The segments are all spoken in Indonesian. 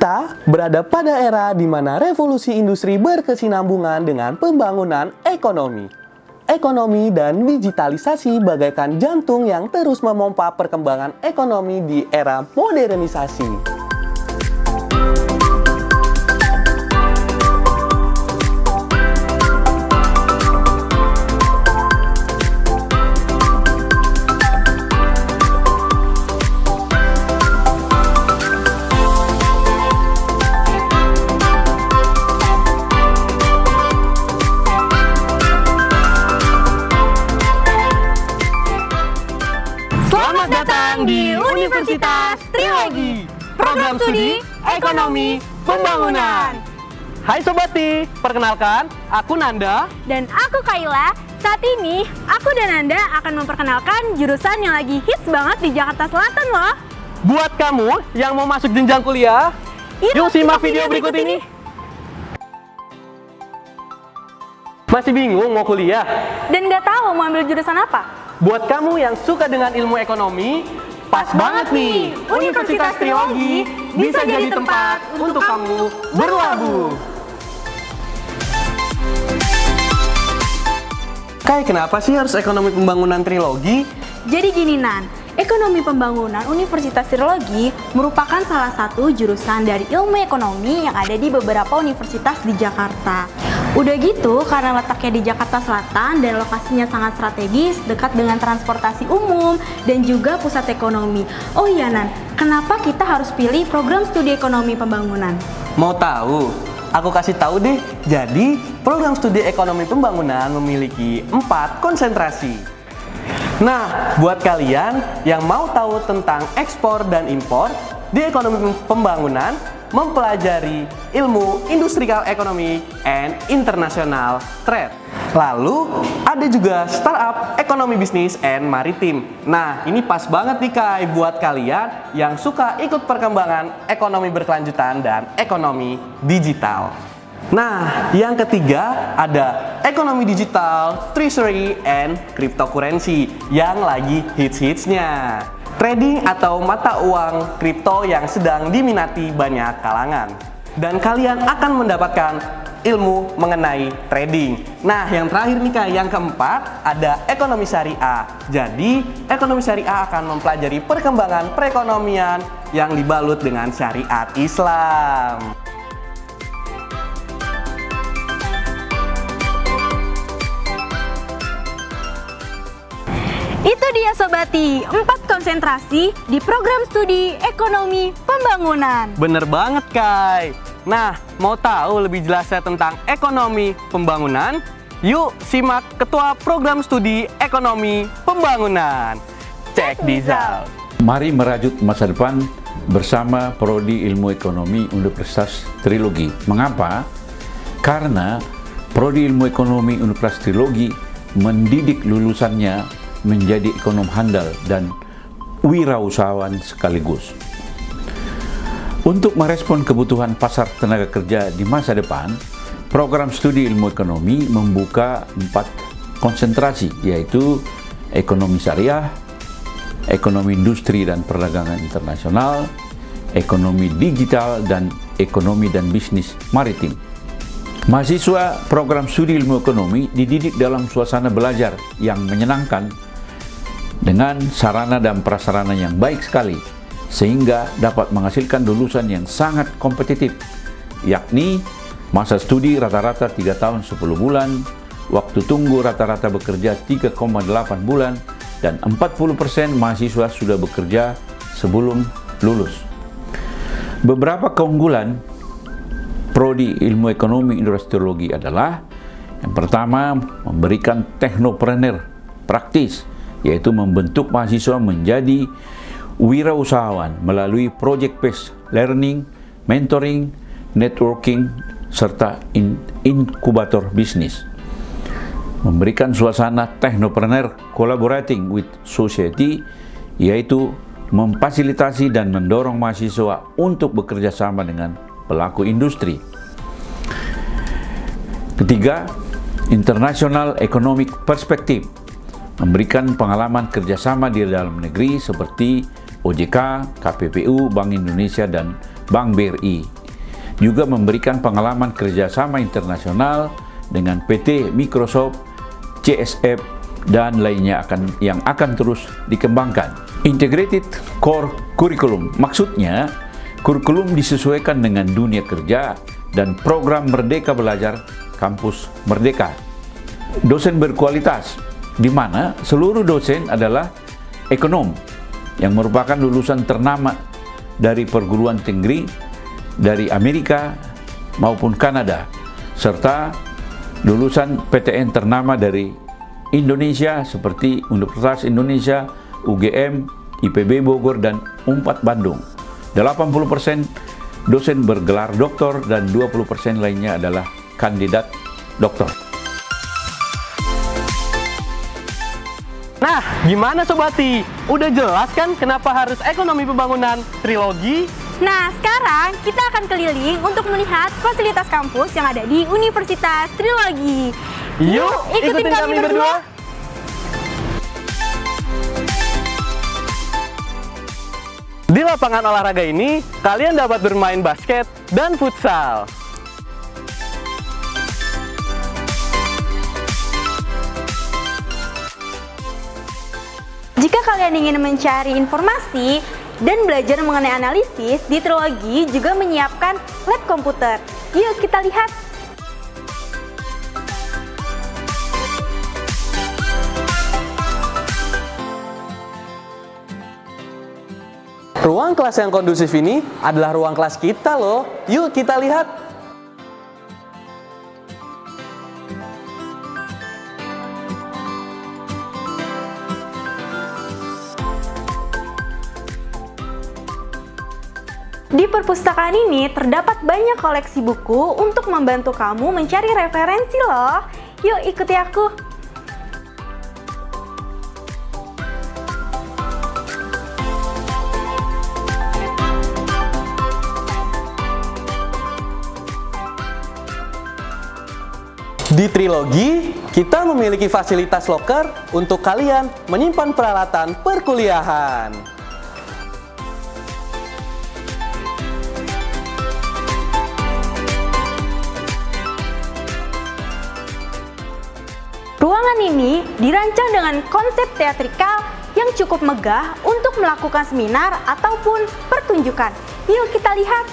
Kita berada pada era di mana revolusi industri berkesinambungan dengan pembangunan ekonomi. Ekonomi dan digitalisasi bagaikan jantung yang terus memompa perkembangan ekonomi di era modernisasi. Selamat datang di Universitas Trilogi, program studi Ekonomi Pembangunan. Hai Sobati, perkenalkan, aku Nanda. Dan aku Kaila. Saat ini, aku dan Nanda akan memperkenalkan jurusan yang lagi hits banget di Jakarta Selatan loh. Buat kamu yang mau masuk jenjang kuliah, yuk simak video berikut ini. Masih bingung mau kuliah? Dan nggak tahu mau ambil jurusan apa? Buat kamu yang suka dengan ilmu ekonomi, pas banget nih! Universitas Trilogi bisa jadi tempat untuk kamu berlabuh. Kai, kenapa sih harus ekonomi pembangunan Trilogi? Jadi gini Nan, Ekonomi Pembangunan Universitas Trilogi merupakan salah satu jurusan dari ilmu ekonomi yang ada di beberapa universitas di Jakarta. Udah gitu, karena letaknya di Jakarta Selatan dan lokasinya sangat strategis, dekat dengan transportasi umum dan juga pusat ekonomi. Oh iya Nan, kenapa kita harus pilih program studi ekonomi pembangunan? Mau tahu? Aku kasih tahu deh. Jadi, program studi ekonomi pembangunan memiliki 4 konsentrasi. Nah, buat kalian yang mau tahu tentang ekspor dan impor, di ekonomi pembangunan mempelajari ilmu industrial economy and international trade. Lalu ada juga startup ekonomi bisnis and maritim. Nah, ini pas banget nih Kai buat kalian yang suka ikut perkembangan ekonomi berkelanjutan dan ekonomi digital. Nah, yang ketiga ada ekonomi digital, treasury, and cryptocurrency yang lagi hits-hitsnya. Trading atau mata uang kripto yang sedang diminati banyak kalangan. Dan kalian akan mendapatkan ilmu mengenai trading. Nah, yang terakhir nih Kak, yang keempat ada ekonomi syariah. Jadi, ekonomi syariah akan mempelajari perkembangan perekonomian yang dibalut dengan syariat Islam. Itu dia Sobati, 4 konsentrasi di program studi ekonomi pembangunan. Bener banget Kai. Nah, mau tahu lebih jelasnya tentang ekonomi pembangunan? Yuk simak Ketua Program Studi Ekonomi Pembangunan. Check this out. Mari merajut masa depan bersama Prodi Ilmu Ekonomi Universitas Trilogi. Mengapa? Karena Prodi Ilmu Ekonomi Universitas Trilogi mendidik lulusannya menjadi ekonom handal dan wirausahawan sekaligus. Untuk merespon kebutuhan pasar tenaga kerja di masa depan, program studi ilmu ekonomi membuka 4 konsentrasi, yaitu ekonomi syariah, ekonomi industri dan perdagangan internasional, ekonomi digital, dan ekonomi dan bisnis maritim. Mahasiswa program studi ilmu ekonomi dididik dalam suasana belajar yang menyenangkan dengan sarana dan prasarana yang baik sekali, sehingga dapat menghasilkan lulusan yang sangat kompetitif, yakni masa studi rata-rata 3 tahun 10 bulan, waktu tunggu rata-rata bekerja 3,8 bulan, dan 40% mahasiswa sudah bekerja sebelum lulus. Beberapa keunggulan Prodi Ilmu Ekonomi Universitas Trilogi adalah: yang pertama, memberikan teknopreneur praktis, yaitu membentuk mahasiswa menjadi wirausahawan melalui project-based learning, mentoring, networking, serta inkubator bisnis. Memberikan suasana technopreneur collaborating with society, yaitu memfasilitasi dan mendorong mahasiswa untuk bekerja sama dengan pelaku industri. Ketiga, international economic perspective, memberikan pengalaman kerjasama di dalam negeri seperti OJK, KPPU, Bank Indonesia, dan Bank BRI. Juga memberikan pengalaman kerjasama internasional dengan PT Microsoft, CSF, dan lainnya yang akan terus dikembangkan. Integrated Core Curriculum, maksudnya kurikulum disesuaikan dengan dunia kerja dan program Merdeka Belajar Kampus Merdeka. Dosen berkualitas, di mana seluruh dosen adalah ekonom yang merupakan lulusan ternama dari perguruan tinggi dari Amerika maupun Kanada, serta lulusan PTN ternama dari Indonesia seperti Universitas Indonesia, UGM, IPB Bogor, dan UNPAD Bandung. 80% dosen bergelar doktor dan 20% lainnya adalah kandidat doktor. Nah, gimana Sobati? Udah jelas kan kenapa harus ekonomi pembangunan trilogi? Nah, sekarang kita akan keliling untuk melihat fasilitas kampus yang ada di Universitas Trilogi. Yuk, ikutin kami berdua. Di lapangan olahraga ini, kalian dapat bermain basket dan futsal. Jika kalian ingin mencari informasi dan belajar mengenai analisis, di Trilogi juga menyiapkan lab komputer. Yuk kita lihat. Ruang kelas yang kondusif ini adalah ruang kelas kita loh. Yuk kita lihat. Di perpustakaan ini terdapat banyak koleksi buku untuk membantu kamu mencari referensi loh. Yuk ikuti aku. Di Trilogi, kita memiliki fasilitas loker untuk kalian menyimpan peralatan perkuliahan. Ruangan ini dirancang dengan konsep teatrikal yang cukup megah untuk melakukan seminar ataupun pertunjukan. Yuk kita lihat.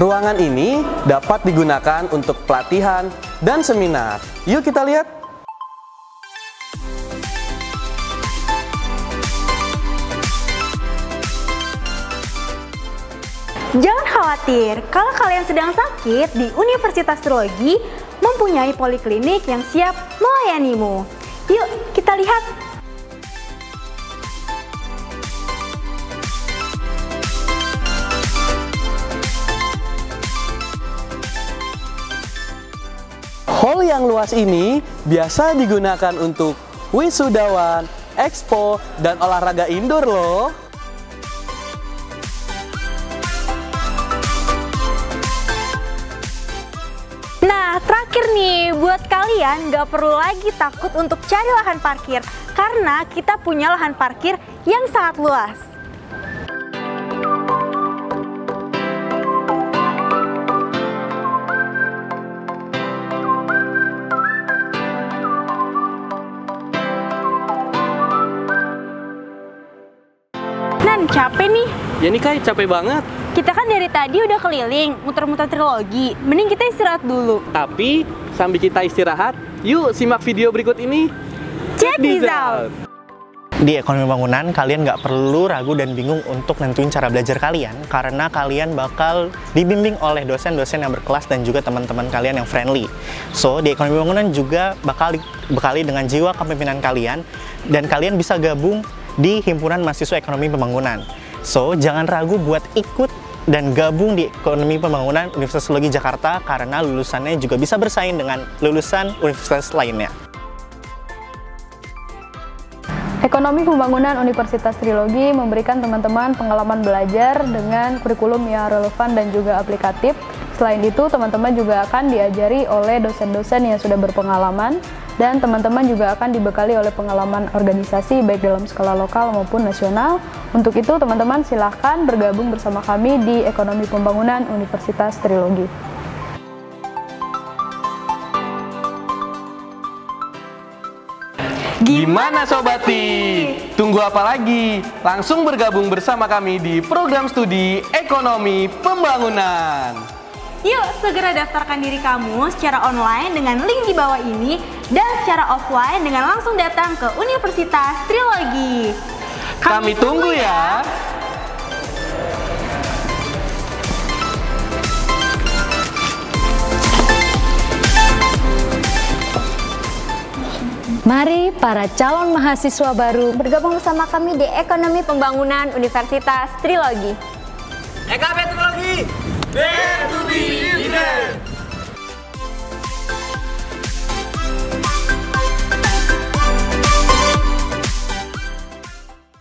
Ruangan ini dapat digunakan untuk pelatihan dan seminar. Yuk kita lihat. Jangan khawatir, kalau kalian sedang sakit, di Universitas Trilogi mempunyai poliklinik yang siap melayanimu. Yuk, kita lihat. Hall yang luas ini biasa digunakan untuk wisudawan, expo, dan olahraga indoor loh. Nah, terakhir nih, buat kalian nggak perlu lagi takut untuk cari lahan parkir, karena kita punya lahan parkir yang sangat luas. Nan, capek nih. Ya nih Kai, capek banget. Kita kan dari tadi udah keliling, muter-muter Trilogi. Mending kita istirahat dulu. Tapi sambil kita istirahat, yuk simak video berikut ini. Check this out! Di ekonomi bangunan, kalian nggak perlu ragu dan bingung untuk nentuin cara belajar kalian, karena kalian bakal dibimbing oleh dosen-dosen yang berkelas dan juga teman-teman kalian yang friendly. So, di ekonomi bangunan juga bakal dibekali dengan jiwa kepemimpinan kalian, dan kalian bisa gabung di Himpunan Mahasiswa Ekonomi Pembangunan. So, jangan ragu buat ikut dan gabung di Ekonomi Pembangunan Universitas Trilogi Jakarta, karena lulusannya juga bisa bersaing dengan lulusan universitas lainnya. Ekonomi Pembangunan Universitas Trilogi memberikan teman-teman pengalaman belajar dengan kurikulum yang relevan dan juga aplikatif. Selain itu, teman-teman juga akan diajari oleh dosen-dosen yang sudah berpengalaman dan teman-teman juga akan dibekali oleh pengalaman organisasi baik dalam skala lokal maupun nasional. Untuk itu, teman-teman silahkan bergabung bersama kami di Ekonomi Pembangunan Universitas Trilogi. Gimana Sobati? Tunggu apa lagi? Langsung bergabung bersama kami di program studi Ekonomi Pembangunan. Yuk, segera daftarkan diri kamu secara online dengan link di bawah ini dan secara offline dengan langsung datang ke Universitas Trilogi. Kami tunggu ya. Mari para calon mahasiswa baru bergabung bersama kami di Ekonomi Pembangunan Universitas Trilogi. EKP Trilogi, dare to be